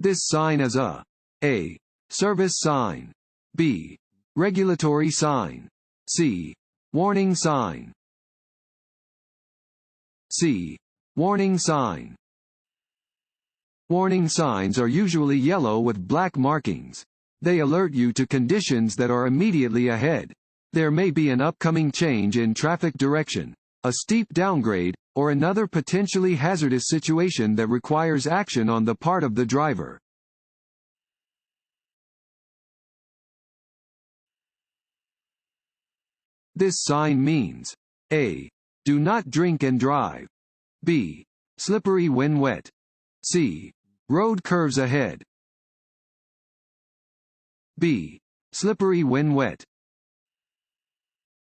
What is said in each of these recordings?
This sign is a. Service sign. B. Regulatory sign. C. Warning sign. C. Warning sign. Warning signs are usually yellow with black markings. They alert you to conditions that are immediately ahead. There may be an upcoming change in traffic direction, a steep downgrade, or another potentially hazardous situation that requires action on the part of the driver. This sign means a. Do not drink and drive. B. Slippery when wet. C. Road curves ahead. B. Slippery when wet.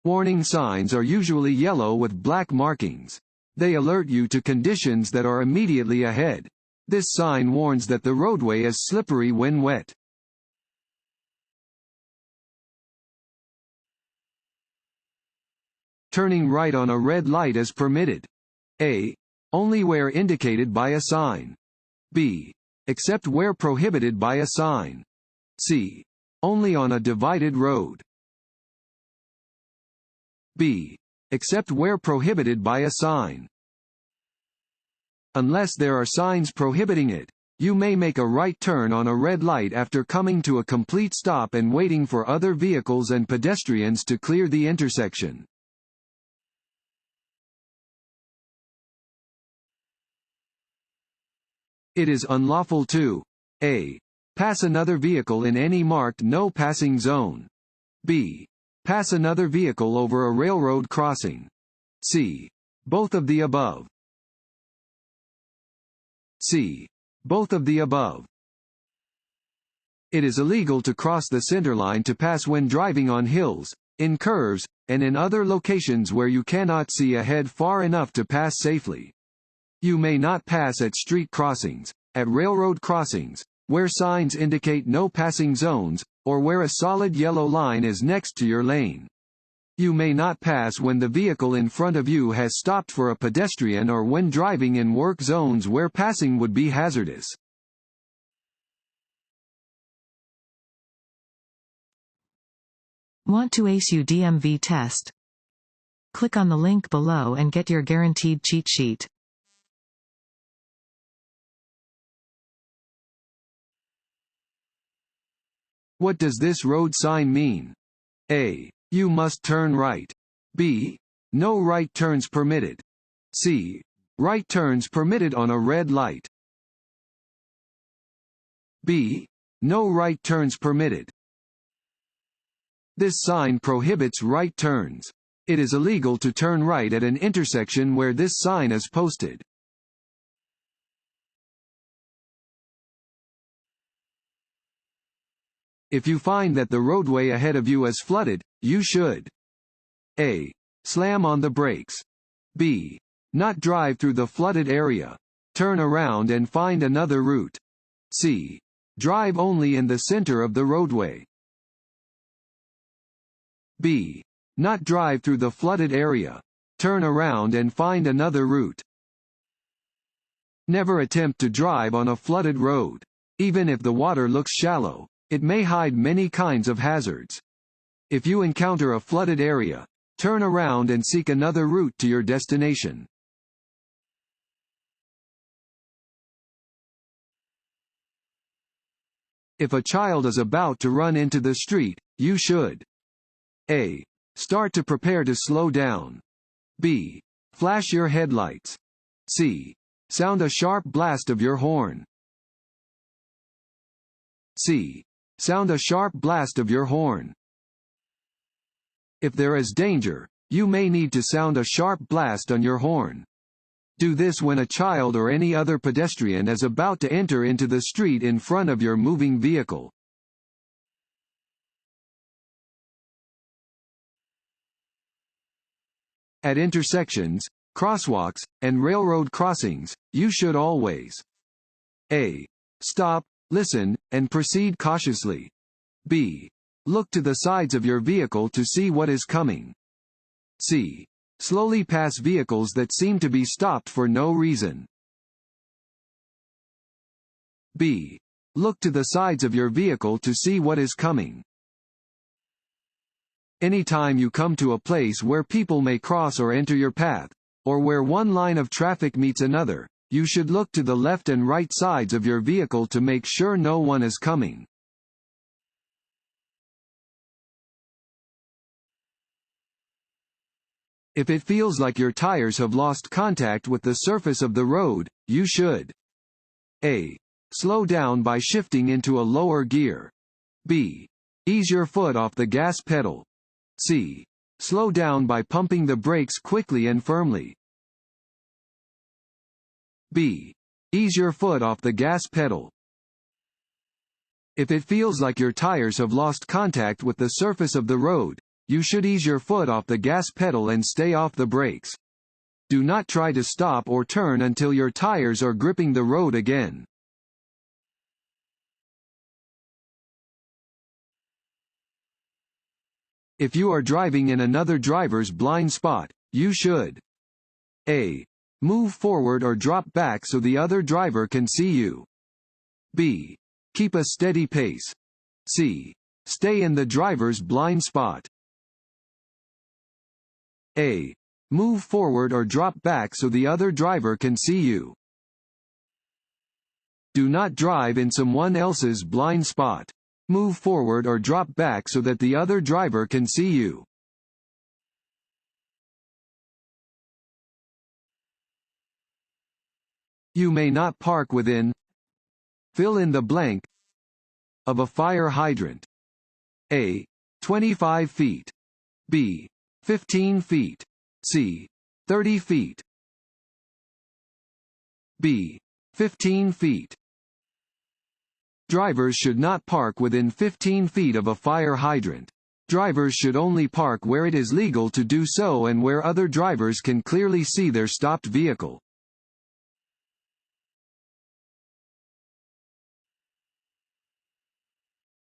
Warning signs are usually yellow with black markings. They alert you to conditions that are immediately ahead. This sign warns that the roadway is slippery when wet. Turning right on a red light is permitted. A. Only where indicated by a sign. B. Except where prohibited by a sign. C. Only on a divided road. B. Except where prohibited by a sign. Unless there are signs prohibiting it, you may make a right turn on a red light after coming to a complete stop and waiting for other vehicles and pedestrians to clear the intersection. It is unlawful to a. Pass another vehicle in any marked no passing zone. B. Pass another vehicle over a railroad crossing. C. Both of the above. C. Both of the above. It is illegal to cross the centerline to pass when driving on hills, in curves, and in other locations where you cannot see ahead far enough to pass safely. You may not pass at street crossings, at railroad crossings, where signs indicate no passing zones, or where a solid yellow line is next to your lane. You may not pass when the vehicle in front of you has stopped for a pedestrian or when driving in work zones where passing would be hazardous. Want to ace your DMV test? Click on the link below and get your guaranteed cheat sheet. What does this road sign mean? A. You must turn right. B. No right turns permitted. C. Right turns permitted on a red light. B. No right turns permitted. This sign prohibits right turns. It is illegal to turn right at an intersection where this sign is posted. If you find that the roadway ahead of you is flooded, you should a. Slam on the brakes. B. Not drive through the flooded area. Turn around and find another route. C. Drive only in the center of the roadway. B. Not drive through the flooded area. Turn around and find another route. Never attempt to drive on a flooded road. Even if the water looks shallow, it may hide many kinds of hazards. If you encounter a flooded area, turn around and seek another route to your destination. If a child is about to run into the street, you should a. Start to prepare to slow down. B. Flash your headlights. C. Sound a sharp blast of your horn. C. Sound a sharp blast of your horn. If there is danger, you may need to sound a sharp blast on your horn. Do this when a child or any other pedestrian is about to enter into the street in front of your moving vehicle. At intersections, crosswalks, and railroad crossings, you should always a. Stop, listen, and proceed cautiously. B. Look to the sides of your vehicle to see what is coming. C. Slowly pass vehicles that seem to be stopped for no reason. B. Look to the sides of your vehicle to see what is coming. Anytime you come to a place where people may cross or enter your path, or where one line of traffic meets another, you should look to the left and right sides of your vehicle to make sure no one is coming. If it feels like your tires have lost contact with the surface of the road, you should A. Slow down by shifting into a lower gear. B. Ease your foot off the gas pedal. C. Slow down by pumping the brakes quickly and firmly. B. Ease your foot off the gas pedal. If it feels like your tires have lost contact with the surface of the road, you should ease your foot off the gas pedal and stay off the brakes. Do not try to stop or turn until your tires are gripping the road again. If you are driving in another driver's blind spot, you should A. Move forward or drop back so the other driver can see you. B. Keep a steady pace. C. Stay in the driver's blind spot. A. Move forward or drop back so the other driver can see you. Do not drive in someone else's blind spot. Move forward or drop back so that the other driver can see you. You may not park within fill in the blank of a fire hydrant. A. 25 feet. B. 15 feet. C. 30 feet. B. 15 feet. Drivers should not park within 15 feet of a fire hydrant. Drivers should only park where it is legal to do so and where other drivers can clearly see their stopped vehicle.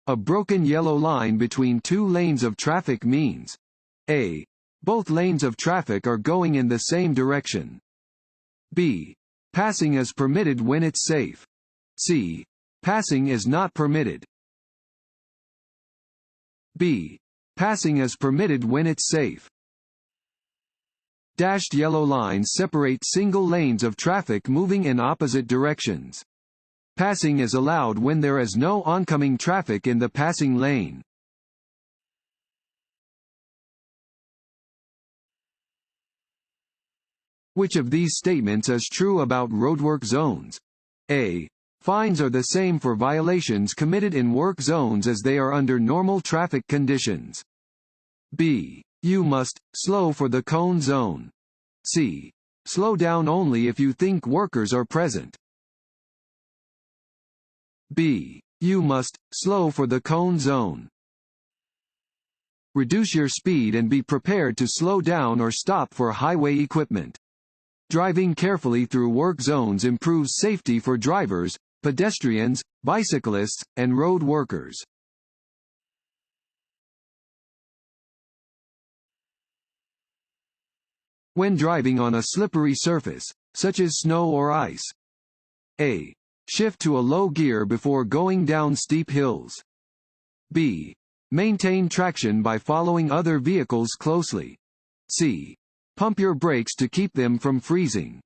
A broken yellow line between two lanes of traffic means A. Both lanes of traffic are going in the same direction. B. Passing is permitted when it's safe. C. Passing is not permitted. B. Passing is permitted when it's safe. Dashed yellow lines separate single lanes of traffic moving in opposite directions. Passing is allowed when there is no oncoming traffic in the passing lane. Which of these statements is true about roadwork zones? A. Fines are the same for violations committed in work zones as they are under normal traffic conditions. B. You must slow for the cone zone. C. Slow down only if you think workers are present. B. You must slow for the cone zone. Reduce your speed and be prepared to slow down or stop for highway equipment. Driving carefully through work zones improves safety for drivers, pedestrians, bicyclists, and road workers. When driving on a slippery surface, such as snow or ice. A. Shift to a low gear before going down steep hills. B. Maintain traction by following other vehicles closely. C. Pump your brakes to keep them from freezing.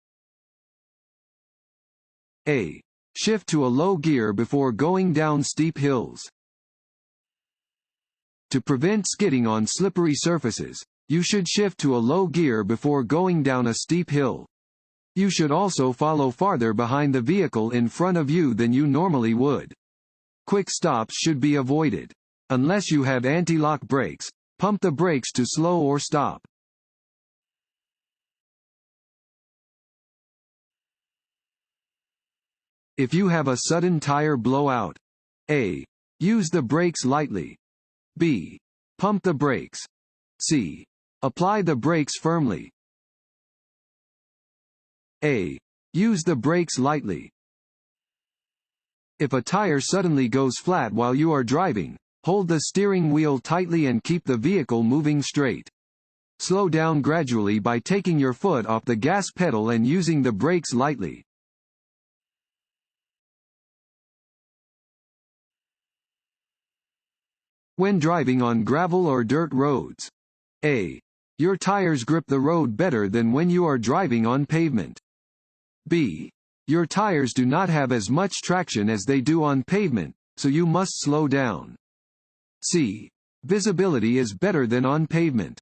A. Shift to a low gear before going down steep hills. To prevent skidding on slippery surfaces, you should shift to a low gear before going down a steep hill. You should also follow farther behind the vehicle in front of you than you normally would. Quick stops should be avoided. Unless you have anti-lock brakes, pump the brakes to slow or stop. If you have a sudden tire blowout, A. Use the brakes lightly. B. Pump the brakes. C. Apply the brakes firmly. A. Use the brakes lightly. If a tire suddenly goes flat while you are driving, hold the steering wheel tightly and keep the vehicle moving straight. Slow down gradually by taking your foot off the gas pedal and using the brakes lightly. When driving on gravel or dirt roads. A. Your tires grip the road better than when you are driving on pavement. B. Your tires do not have as much traction as they do on pavement, so you must slow down. C. Visibility is better than on pavement.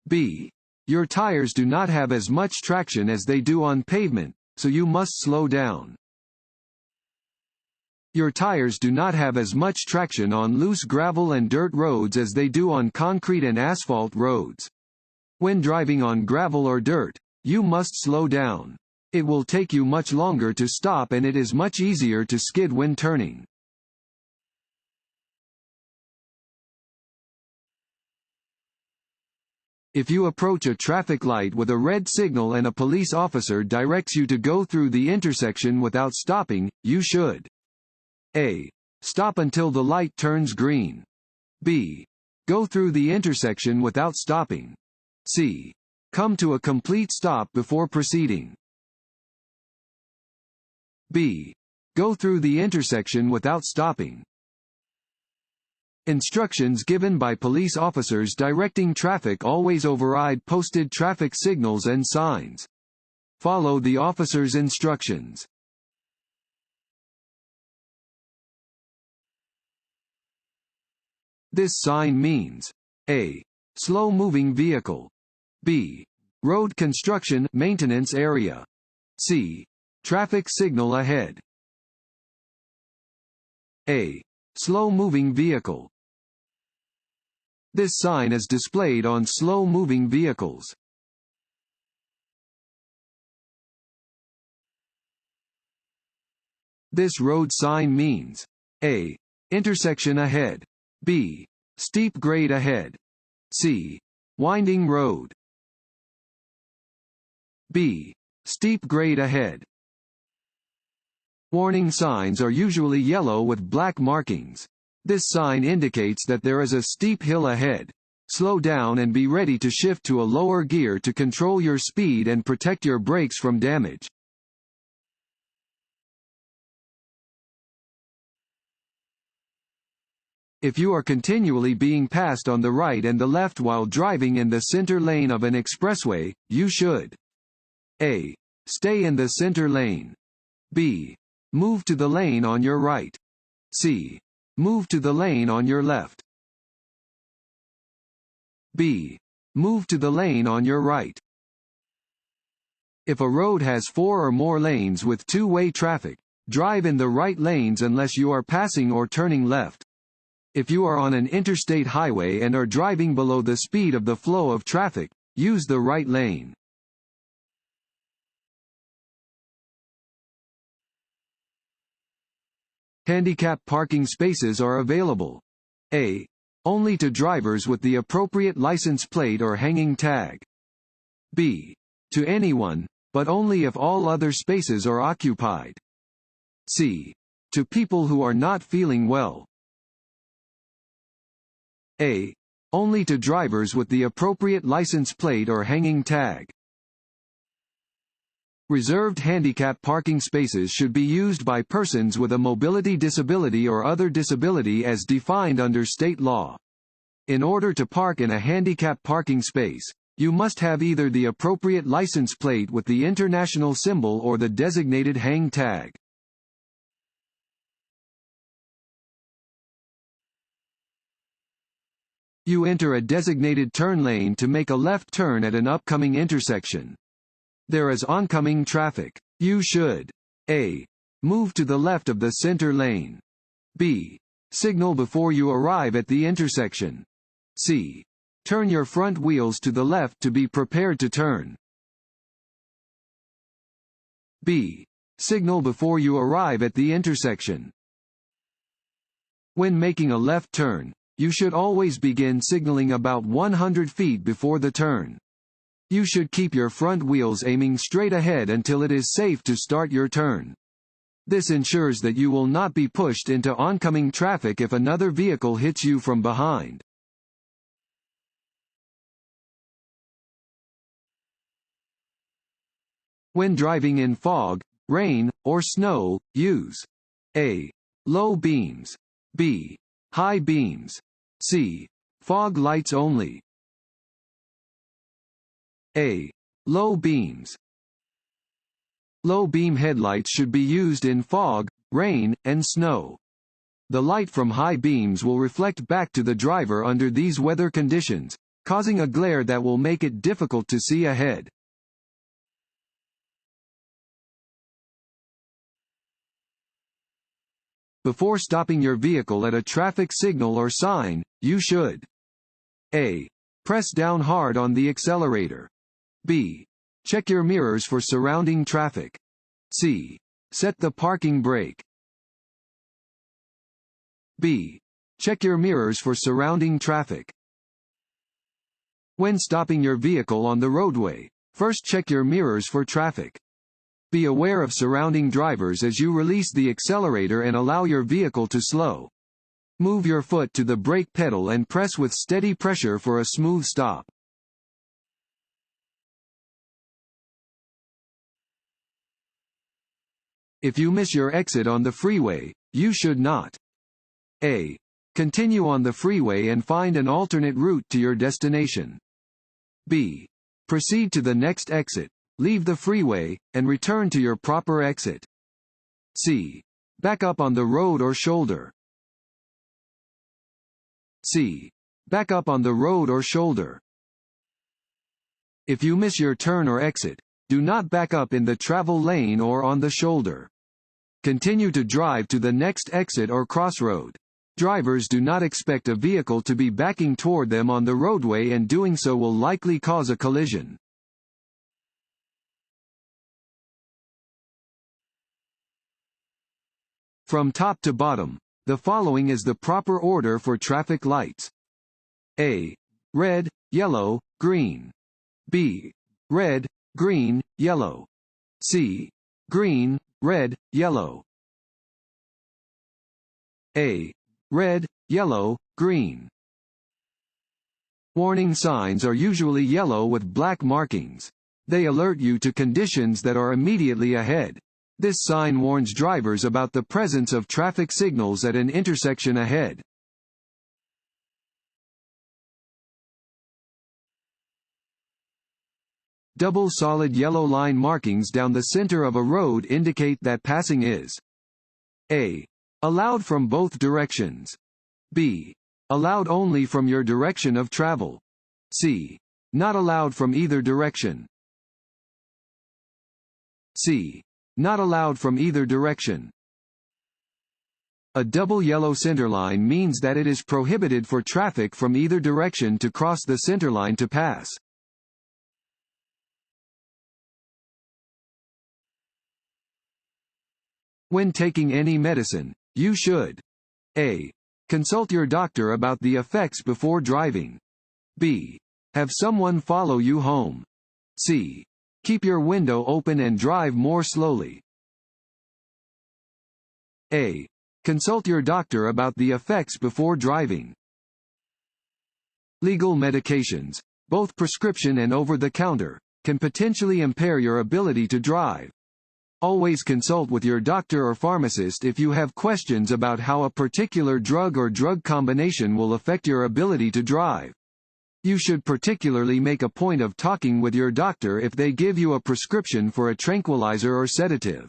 B. Your tires do not have as much traction as they do on pavement, so you must slow down. Your tires do not have as much traction on loose gravel and dirt roads as they do on concrete and asphalt roads. When driving on gravel or dirt, you must slow down. It will take you much longer to stop and it is much easier to skid when turning. If you approach a traffic light with a red signal and a police officer directs you to go through the intersection without stopping, you should: A. Stop until the light turns green. B. Go through the intersection without stopping. C. Come to a complete stop before proceeding. B. Go through the intersection without stopping. Instructions given by police officers directing traffic always override posted traffic signals and signs. Follow the officer's instructions. This sign means: A. Slow-moving vehicle. B. Road construction maintenance area. C. Traffic signal ahead. A. Slow-moving vehicle. This sign is displayed on slow-moving vehicles. This road sign means: A. Intersection ahead. B. Steep grade ahead. C. Winding road. B. Steep grade ahead. Warning signs are usually yellow with black markings. This sign indicates that there is a steep hill ahead. Slow down and be ready to shift to a lower gear to control your speed and protect your brakes from damage. If you are continually being passed on the right and the left while driving in the center lane of an expressway, you should: A. Stay in the center lane. B. Move to the lane on your right. C. Move to the lane on your left. B. Move to the lane on your right. If a road has 4 or more lanes with two-way traffic, drive in the right lanes unless you are passing or turning left. If you are on an interstate highway and are driving below the speed of the flow of traffic, use the right lane. Handicap parking spaces are available: A. Only to drivers with the appropriate license plate or hanging tag. B. To anyone, but only if all other spaces are occupied. C. To people who are not feeling well. A. Only to drivers with the appropriate license plate or hanging tag. Reserved handicap parking spaces should be used by persons with a mobility disability or other disability as defined under state law. In order to park in a handicap parking space, you must have either the appropriate license plate with the international symbol or the designated hang tag. You enter a designated turn lane to make a left turn at an upcoming intersection. There is oncoming traffic. You should: A. Move to the left of the center lane. B. Signal before you arrive at the intersection. C. Turn your front wheels to the left to be prepared to turn. B. Signal before you arrive at the intersection. When making a left turn, you should always begin signaling about 100 feet before the turn. You should keep your front wheels aiming straight ahead until it is safe to start your turn. This ensures that you will not be pushed into oncoming traffic if another vehicle hits you from behind. When driving in fog, rain, or snow, use: A. Low beams. B. High beams. C. Fog lights only. A. Low beams. Low beam headlights should be used in fog, rain, and snow. The light from high beams will reflect back to the driver under these weather conditions, causing a glare that will make it difficult to see ahead. Before stopping your vehicle at a traffic signal or sign, you should: A. Press down hard on the accelerator. B. Check your mirrors for surrounding traffic. C. Set the parking brake. B. Check your mirrors for surrounding traffic. When stopping your vehicle on the roadway, first check your mirrors for traffic. Be aware of surrounding drivers as you release the accelerator and allow your vehicle to slow. Move your foot to the brake pedal and press with steady pressure for a smooth stop. If you miss your exit on the freeway, you should not: A. Continue on the freeway and find an alternate route to your destination. B. Proceed to the next exit, leave the freeway, and return to your proper exit. C. Back up on the road or shoulder. C. Back up on the road or shoulder. If you miss your turn or exit, do not back up in the travel lane or on the shoulder. Continue to drive to the next exit or crossroad. Drivers do not expect a vehicle to be backing toward them on the roadway, and doing so will likely cause a collision. From top to bottom, the following is the proper order for traffic lights: A. Red, yellow, green. B. Red, green, yellow. C. Green, red, yellow. A. Red, yellow, green. Warning signs are usually yellow with black markings. They alert you to conditions that are immediately ahead. This sign warns drivers about the presence of traffic signals at an intersection ahead. Double solid yellow line markings down the center of a road indicate that passing is: A. Allowed from both directions. B. Allowed only from your direction of travel. C. Not allowed from either direction. C. Not allowed from either direction. A double yellow centerline means that it is prohibited for traffic from either direction to cross the centerline to pass. When taking any medicine, you should: A. Consult your doctor about the effects before driving. B. Have someone follow you home. C. Keep your window open and drive more slowly. A. Consult your doctor about the effects before driving. Legal medications, both prescription and over-the-counter, can potentially impair your ability to drive. Always consult with your doctor or pharmacist if you have questions about how a particular drug or drug combination will affect your ability to drive. You should particularly make a point of talking with your doctor if they give you a prescription for a tranquilizer or sedative.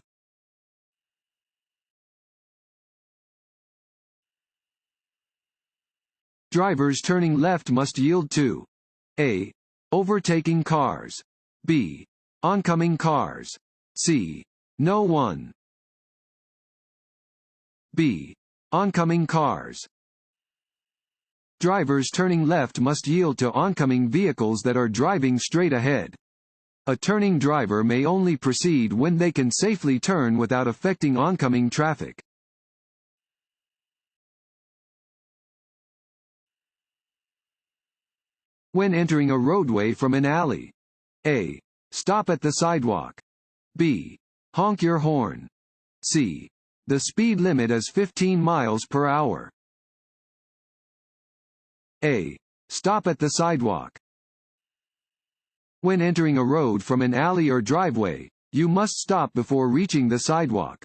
Drivers turning left must yield to: A. Overtaking cars. B. Oncoming cars. C. No one. B. Oncoming cars. Drivers turning left must yield to oncoming vehicles that are driving straight ahead. A turning driver may only proceed when they can safely turn without affecting oncoming traffic. When entering a roadway from an alley: A. Stop at the sidewalk. B. Honk your horn. C. The speed limit is 15 miles per hour. A. Stop at the sidewalk. When entering a road from an alley or driveway, you must stop before reaching the sidewalk.